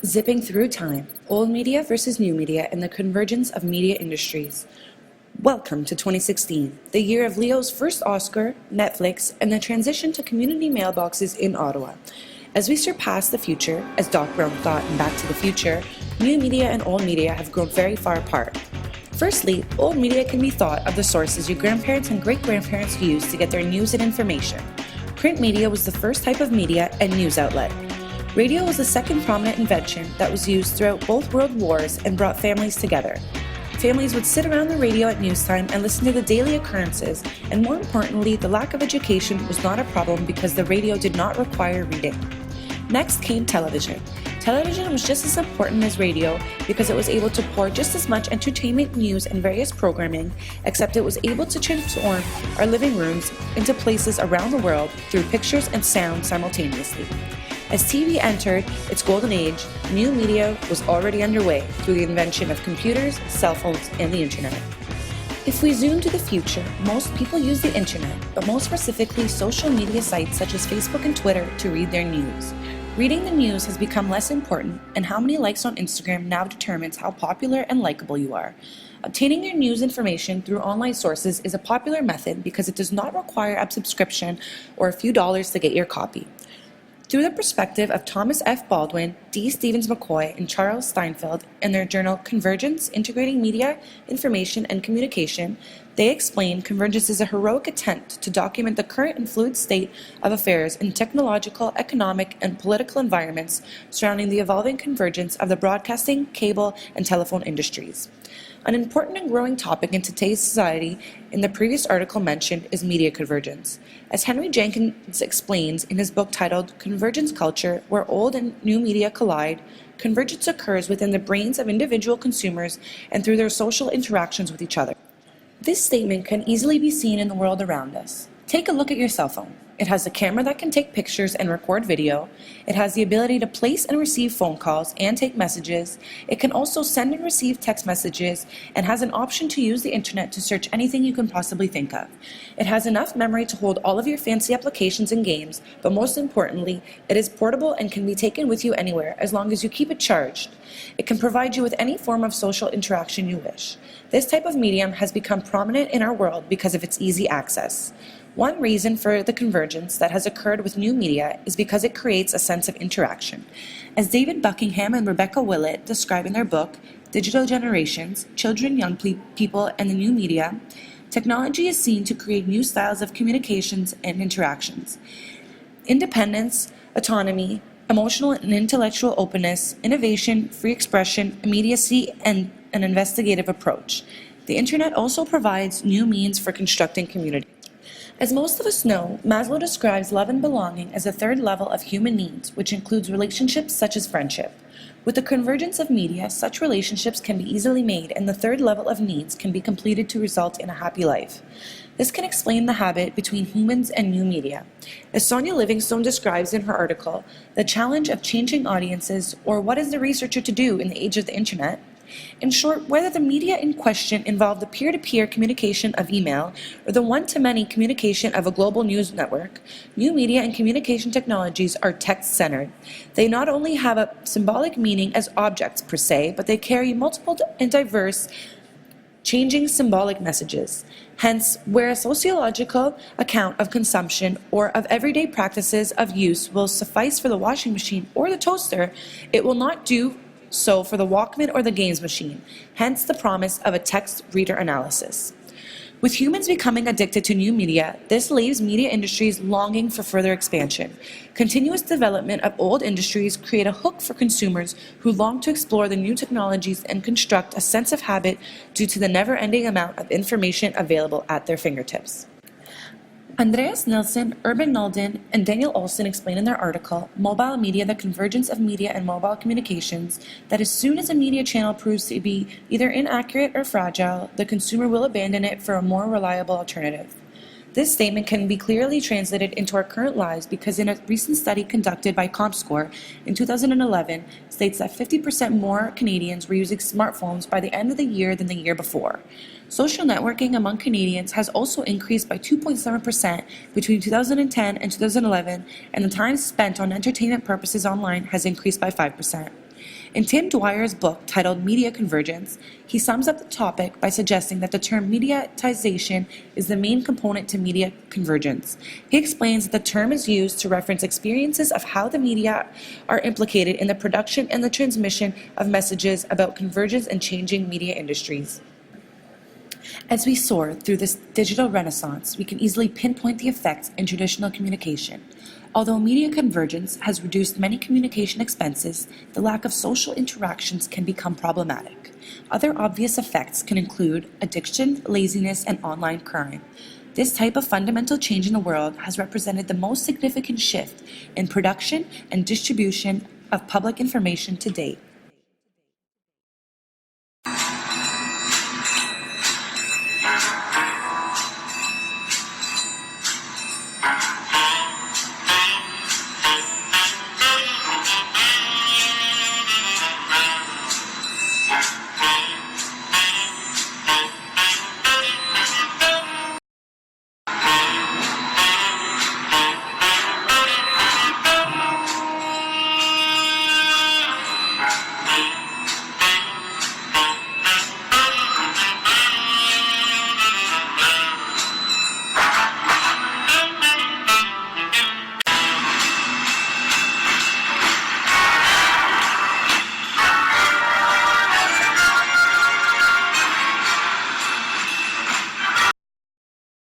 Zipping through time, old media versus new media and the convergence of media industries. Welcome to 2016, the year of Leo's first Oscar, Netflix, and the transition to community mailboxes in Ottawa. As we surpass the future, as Doc Brown thought in Back to the Future, new media and old media have grown very far apart. Firstly, old media can be thought of the sources your grandparents and great-grandparents used to get their news and information. Print media was the first type of media and news outlet. Radio was the second prominent invention that was used throughout both world wars and brought families together. Families would sit around the radio at newstime and listen to the daily occurrences, and more importantly, the lack of education was not a problem because the radio did not require reading. Next came television. Television was just as important as radio because it was able to pour just as much entertainment, news, and various programming, except it was able to transform our living rooms into places around the world through pictures and sound simultaneously. As TV entered its golden age, new media was already underway through the invention of computers, cell phones, and the internet. If we zoom to the future, most people use the internet, but most specifically social media sites such as Facebook and Twitter to read their news. Reading the news has become less important, and how many likes on Instagram now determines how popular and likable you are. Obtaining your news information through online sources is a popular method because it does not require a subscription or a few dollars to get your copy. Through the perspective of Thomas F. Baldwin, D. Stevens McCoy, and Charles Steinfeld in their journal Convergence, Integrating Media, Information, and Communication, they explain convergence is a heroic attempt to document the current and fluid state of affairs in technological, economic, and political environments surrounding the evolving convergence of the broadcasting, cable, and telephone industries. An important and growing topic in today's society in the previous article mentioned is media convergence. As Henry Jenkins explains in his book titled Convergence Culture, where old and new media collide, convergence occurs within the brains of individual consumers and through their social interactions with each other. This statement can easily be seen in the world around us. Take a look at your cell phone. It has a camera that can take pictures and record video. It has the ability to place and receive phone calls and take messages. It can also send and receive text messages and has an option to use the internet to search anything you can possibly think of. It has enough memory to hold all of your fancy applications and games, but most importantly, it is portable and can be taken with you anywhere as long as you keep it charged. It can provide you with any form of social interaction you wish. This type of medium has become prominent in our world because of its easy access. One reason for the convergence that has occurred with new media is because it creates a sense of interaction. As David Buckingham and Rebecca Willett describe in their book, Digital Generations, Children, Young People, and the New Media, technology is seen to create new styles of communications and interactions. Independence, autonomy, emotional and intellectual openness, innovation, free expression, immediacy, and an investigative approach. The internet also provides new means for constructing community. As most of us know, Maslow describes love and belonging as a third level of human needs, which includes relationships such as friendship. With the convergence of media, such relationships can be easily made, and the third level of needs can be completed to result in a happy life. This can explain the habit between humans and new media. As Sonia Livingstone describes in her article, the challenge of changing audiences, or what is the researcher to do in the age of the internet? In short, whether the media in question involved the peer-to-peer communication of email or the one-to-many communication of a global news network, new media and communication technologies are text-centered. They not only have a symbolic meaning as objects per se, but they carry multiple and diverse changing symbolic messages. Hence, where a sociological account of consumption or of everyday practices of use will suffice for the washing machine or the toaster, it will not do so for the Walkman or the games machine, hence the promise of a text reader analysis. With humans becoming addicted to new media, this leaves media industries longing for further expansion. Continuous development of old industries create a hook for consumers who long to explore the new technologies and construct a sense of habit due to the never-ending amount of information available at their fingertips. Andreas Nilsson, Urban Nolden, and Daniel Olson explain in their article, Mobile Media, the Convergence of Media and Mobile Communications, that as soon as a media channel proves to be either inaccurate or fragile, the consumer will abandon it for a more reliable alternative. This statement can be clearly translated into our current lives because in a recent study conducted by ComScore in 2011 states that 50% more Canadians were using smartphones by the end of the year than the year before. Social networking among Canadians has also increased by 2.7% between 2010 and 2011, and the time spent on entertainment purposes online has increased by 5%. In Tim Dwyer's book titled Media Convergence, he sums up the topic by suggesting that the term mediatization is the main component to media convergence. He explains that the term is used to reference experiences of how the media are implicated in the production and the transmission of messages about convergence and changing media industries. As we soar through this digital renaissance, we can easily pinpoint the effects in traditional communication. Although media convergence has reduced many communication expenses, the lack of social interactions can become problematic. Other obvious effects can include addiction, laziness, and online crime. This type of fundamental change in the world has represented the most significant shift in production and distribution of public information to date.